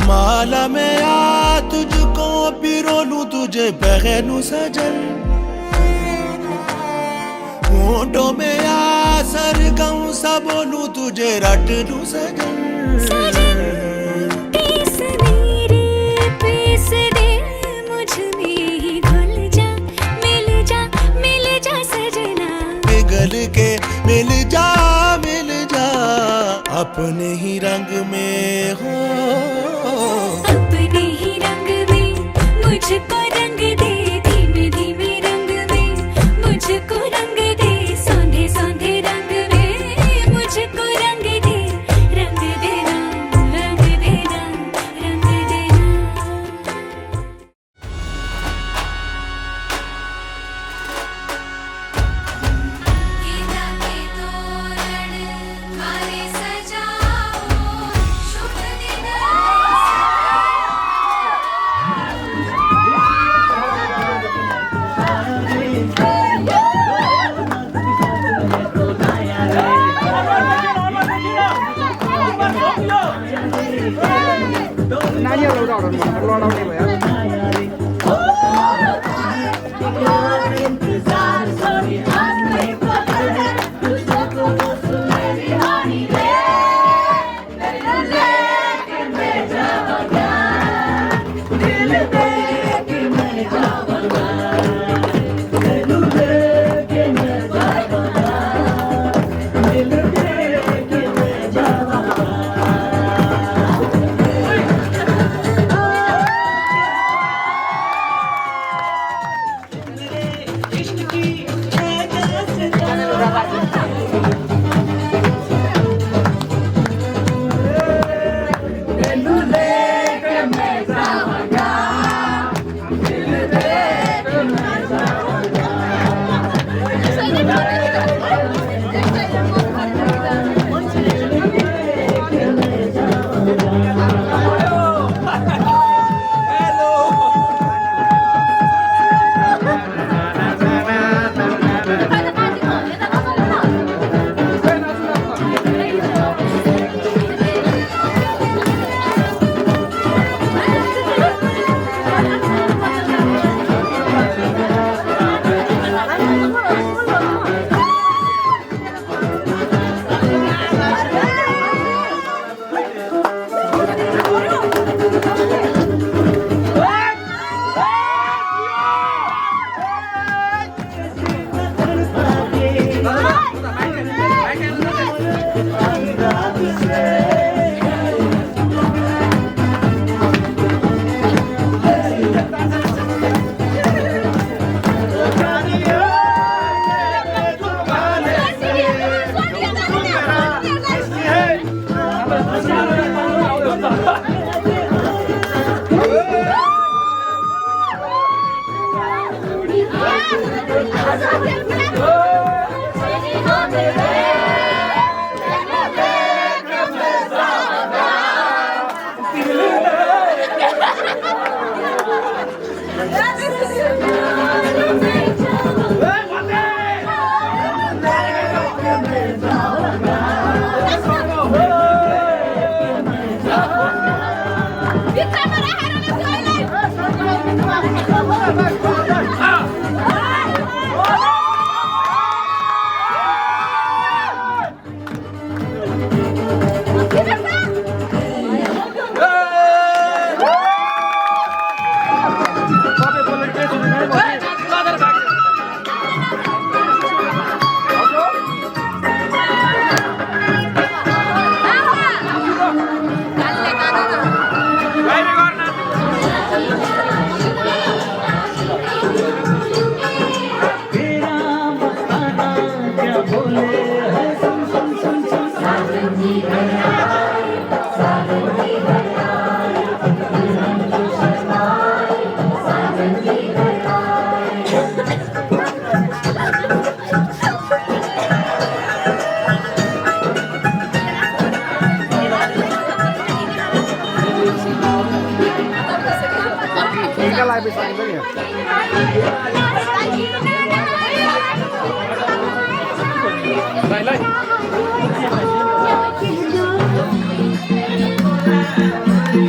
माला मैं आ तुझको पिरो लूं तुझे पहनूं सजन होठों में आ सरगम सा बोलूं तुझे रट लूं सजन पीस दे मुझ में ही घुल जा मिल जा सजना पिघल के मिल जा अपने ही रंग में हो अपने ही रंग में मुझको रंग दे धीमे धीमे रंग में मुझको रंग दे सौंधे सौंधे रंग में मुझको रंग दे रंग देना रंग देना रंग देना गेंदा के तोरण मारे सजाओ शुभ दिन नानीहरु लडाउने भयो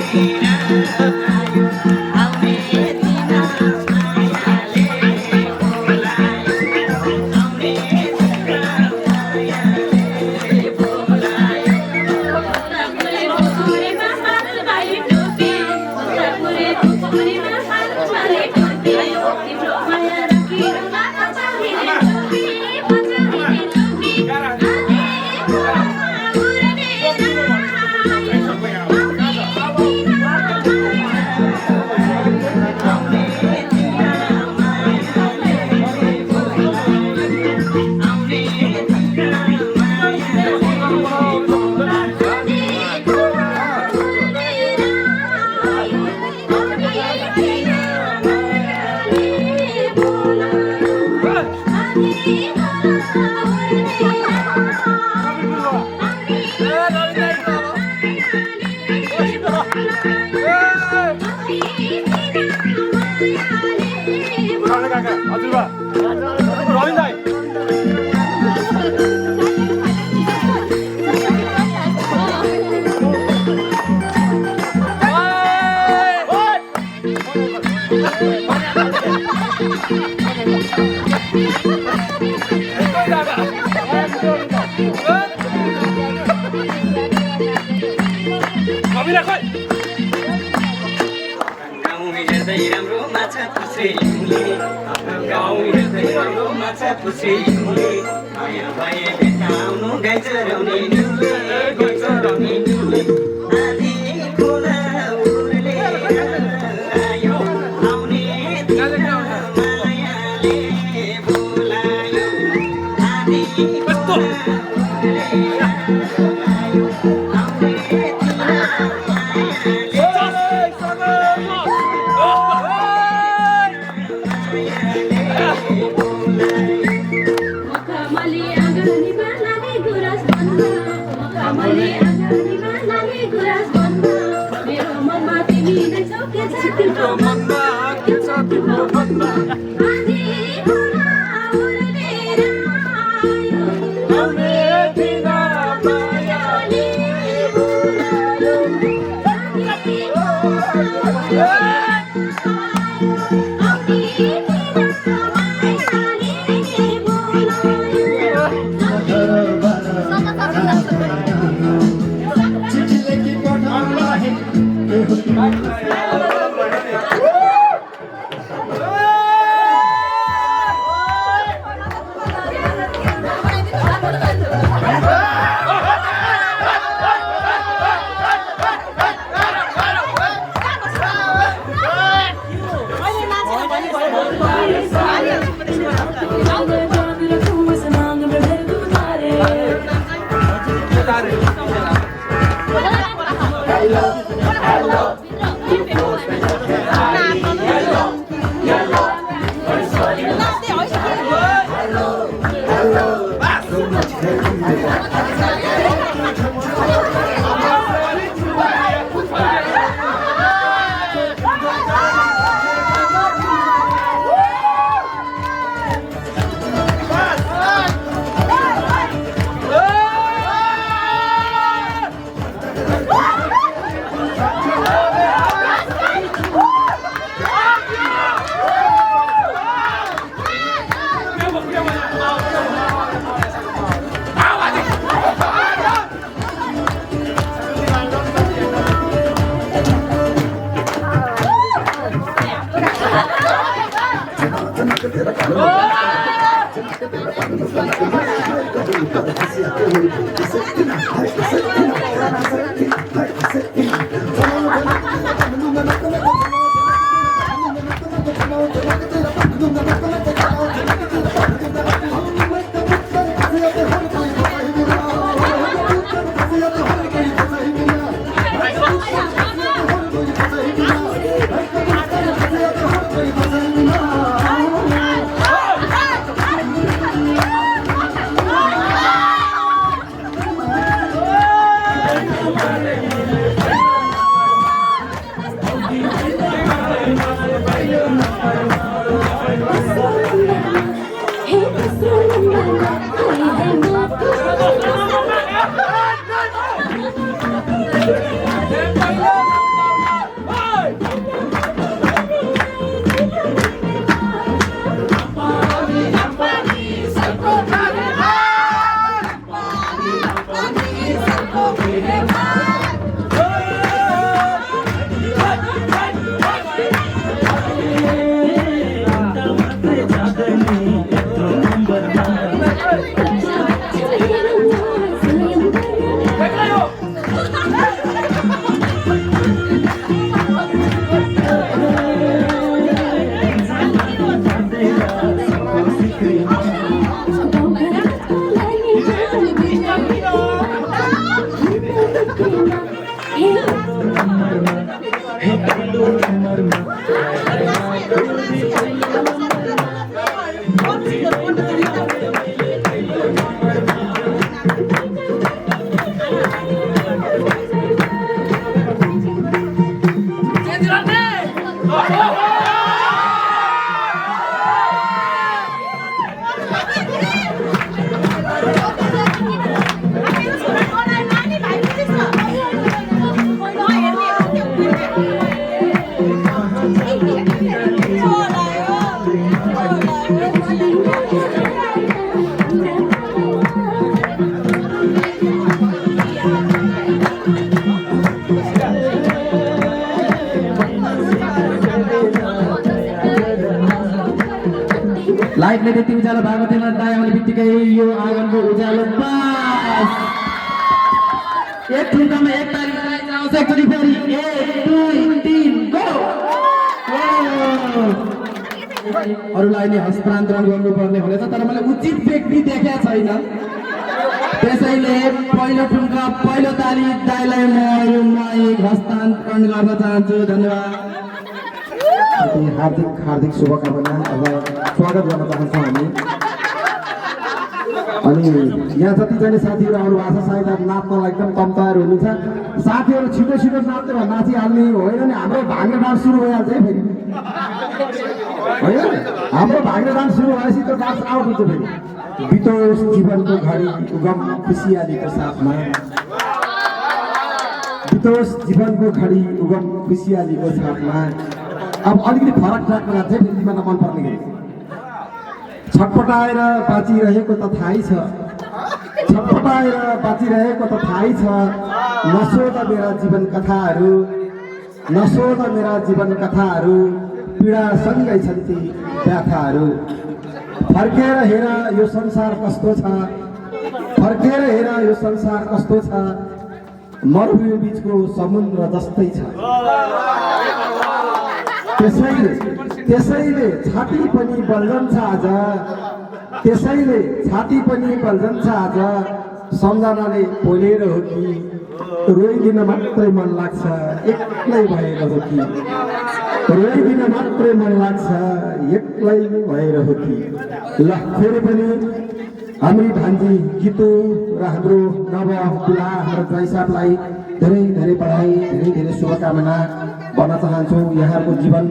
Bye. तिम्रो माया रकिरमा नचाहिने टोपी पचाहिने टोपी हजुर बा रविन दाइ रविना खोइ राम्रो माछा पुछ्रेले गाउँ हेर्दै राम्रो माछा पुछ्रेले माया भए भेटाउनु गाई चराउने निउले गाई चराउने निउले आधी खोला उरले आयो आउने मायाले बोलायो आधी खोला उरले आयो आउने तिम्रो मनमा के छ तिम्रो मनमा आउने दिन मायाले लाइटले त्यति उज्यालो भएको थिएन, दाइ आउने बित्तिकै यो आँगनको उज्यालो बस। एक ठुल्कामा एक तारिक आउँछ, एकचोटि फेरि 1 2 3 गो। अरूलाई नि हस्तान्तरण गर्नुपर्ने हुनेछ, तर मैले उचित व्यक्ति देखेको छैन, त्यसैले पहिलो ठुल्का पहिलो ताली दाइलाई म यो माइक हस्तान्तरण गर्न चाहन्छु। धन्यवाद। हार्दिक हार्दिक शुभकामना अब स्वागत गर्न चाहन्छौँ हामी। अनि यहाँ जतिजना साथीहरू आउनु भएको छ सायद नाच्नलाई एकदम कम तयार हुनुहुन्छ। साथीहरू छिटो छिटो नाच्ने भए नाचिहाल्ने होइन नि, हाम्रो भाङ्गे डान्स सुरु भइहाल्छ है फेरि, होइन? हाम्रो भाङ्गे डान्स सुरु भएपछि त्यो डान्स आउँछ फेरि। बितोस् जीवनको घडी उगम खुसियालीको साथमा, बितोस् जीवनको घडी उगम खुसियालीको साथमा। अब अलिकति फरक ट्र्याकमा जान्छ है, मलाई मनपर्ने गरी। छटपटाएर बाँचिरहेको त थाहै छ, छटपटाएर बाँचिरहेको त थाहै छ। नसोध मेरा जीवन कथाहरू, नसोध मेरा जीवन कथाहरू, पीडासँगै छन् ती व्याथाहरू। फर्केर हेर यो संसार कस्तो छ, फर्केर हेर यो संसार कस्तो छ, मरुभूमि बिचको समुद्र जस्तै छ। त्यसैले छाती पनि बल्झन्छ आज, त्यसैले छाती पनि बल्झन्छ आज। सम्झनाले पोलेर हो कि रोइदिन मात्रै मन लाग्छ, एक्लै भएर हो कि रोइदिन मात्रै मन लाग्छ, एक्लै भएर हो कि। ल फेरि पनि हाम्री भान्जी गीतु र हाम्रो नव बुढा हाम्रो जयसाबलाई धेरै धेरै बधाई, धेरै धेरै शुभकामना भन्न चाहन्छौँ। यहाँको जीवन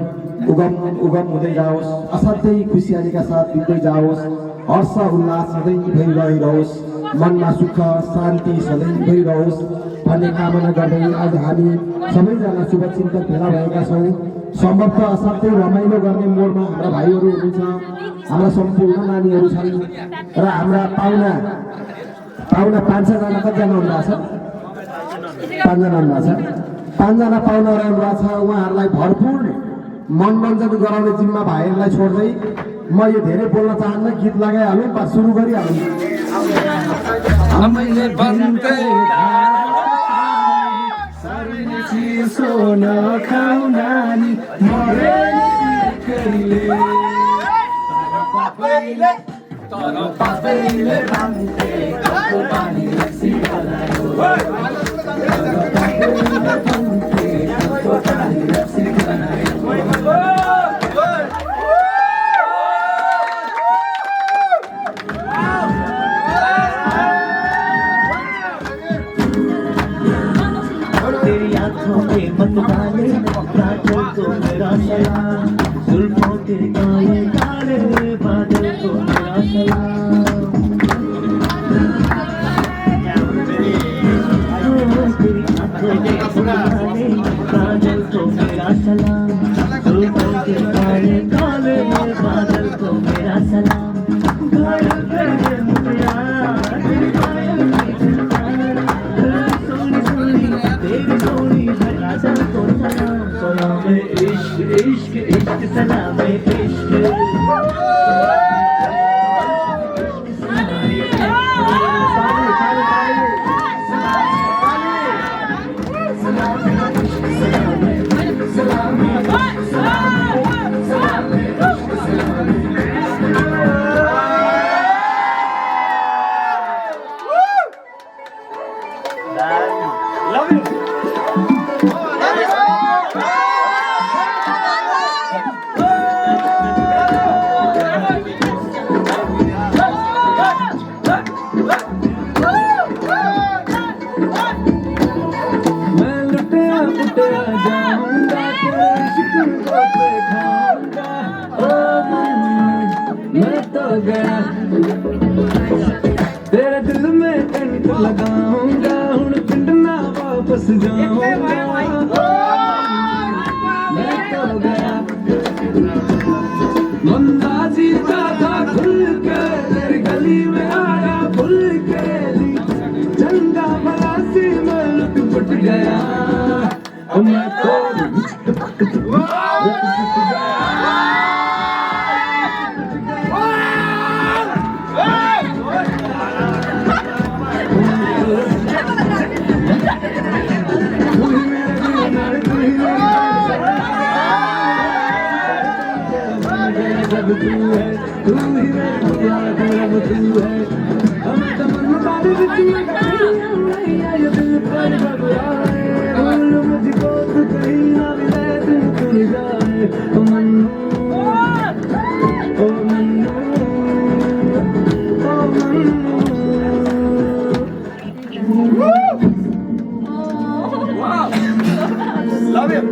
उगम उगम हुँदै जाओस्, असाध्यै खुसियालीका साथ बित्दै जाओस्, हर्ष उल्लास सधैँ भइरहोस्, मनमा सुख शान्ति सधैँ भइरहोस् भन्ने कामना गर्दै आज हामी सबैजना शुभचिन्तक भेला भएका छौँ। सम्भवतः असाध्यै रमाइलो गर्ने मोडमा हाम्रा भाइहरू हुनुहुन्छ, हाम्रा सम्पूर्ण नानीहरू छन् र हाम्रा पाहुना 5 जना कतिजना हुनुभएको छ? 5 जना हुनुभएको छ। 5 जना पाहुना रहनुभएको छ। उहाँहरूलाई भरपूर मनोरञ्जन गराउने जिम्मा भाइहरूलाई छोड्दै म यो धेरै बोल्न चाहन्न, गीत लगाइहालौँ, बस सुरु गरिहालौँ। सोन खाऊ नानी तर पापैले भन्थे काको पानी लसी बनायो, भन्थे काको पानी लसी बनायो। तेरी आँखों में मत डाले काजल तो मेरा सलाम, जुल्फों तेरे काले काले बादल तो मेरा सलाम। तेरी आँखों में मत डाले काजल तो मेरा सलाम, जुल्फों तेरे काले काले बादल तो मेरा सलाम। इश्क इश्क सलाम इश्क Love it. आ जाऊंगा तेरे इश्क को दिखाऊंगा ओ मैं तो गया तेरे दिल में कंठ लगाऊंगा हुण पिंड ना वापस जाऊंगा मैं तो गया बंदा जीता था खुल के तेरी गली में आया भूल के जी चंगा भला सी मैं लुट गया और मैं तो तू है तू ही मेरा रब तू है हम तमन्ना विच ये दिल पर घबराए भूल मुझको तू कहीं ना मिले दिन तुम जाए ओ मन्नू ओ मन्नू ओ Mannu Love it.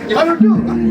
Love it too.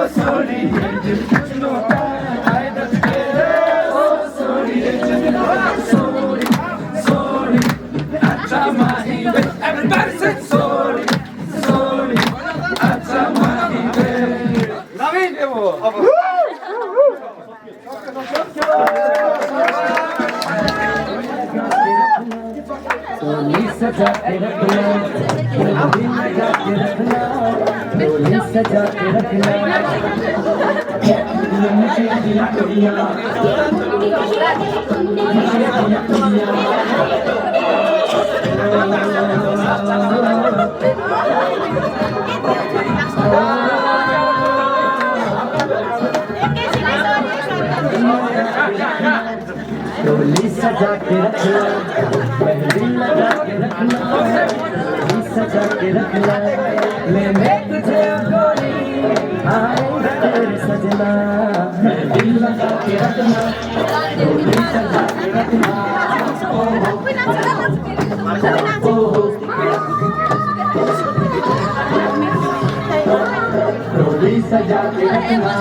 sorry. Everybody say sorry, sorry. Naveen, सजा के रखना दिल लगा के रखना डोली सजा के रखना मुझे दिल दिया डोली सजा के रखना दिल लगा के रखना डोली सजा के रखना मैं तुझे गोरी आएगा तेरे सजना दिल लगा के रखना डोली सजा के रखना डोली सजा के रखना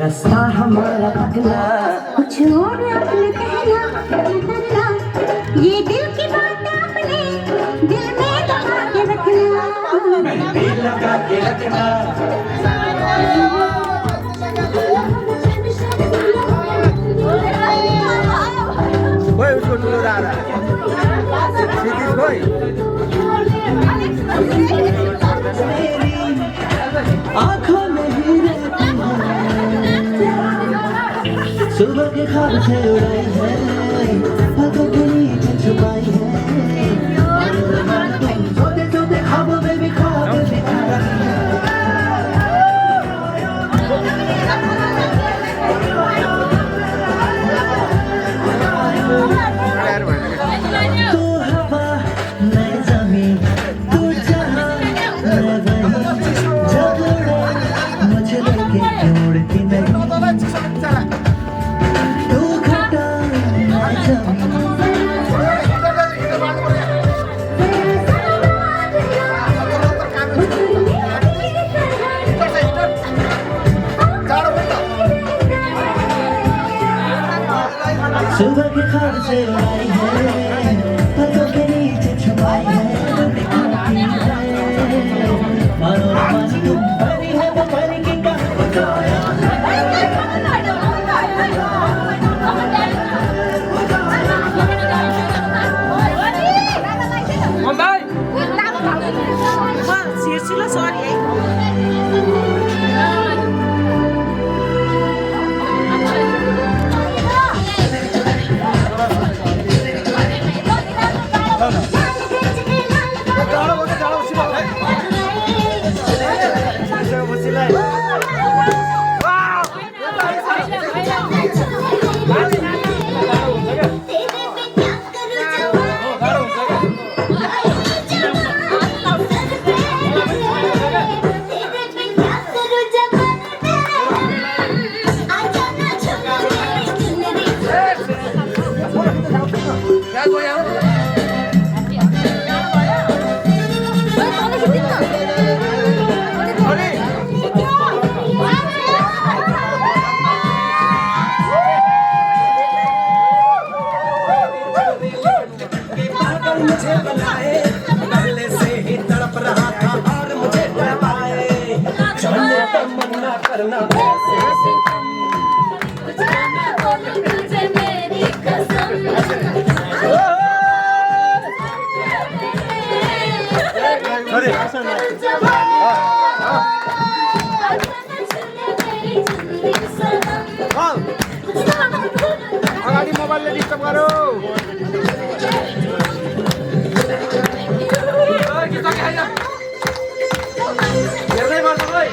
रास्ता हमारा पगला कुछ और अपना कहना करना, ये दिल की बात अपने दिल में दबा के रखना। मेहंदी लगा के रखना ओए उसको ठुलो रहा क्षितिज भाइ आँखों में ही रहती है सुबह के ख्वाब से उड़ाई है पलकों के नीचे छुपाई है तुम सोते सोते ख्वाबों में भी ख्वाब दिखा रही है तू हवा मैं ज़मीन तू जहाँ मैं वहीं जब उड़े मुझे लेके उड़ती नहीं तू घटा मैं ज़मीन सुबह के ख्वाब से उड़ाई है पलकों के नीचे छुपाई है दिखाती है मानो न मानो तुम बनी है वो बनी की कहानी बताया Silsila sorry eh. मुझे बनाए पहले से ही तड़प रहा था और मुझे तड़पाए जाने तमन्ना करना कैसे तुझे मेरी कसम अगाडि मोबाइलले डिस्टर्ब गरौ हेर्दै गर्छ ओइ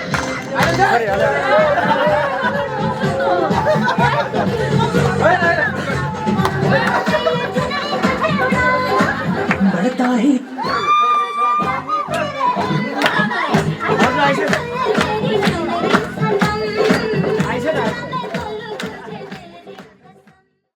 बढ़ता ही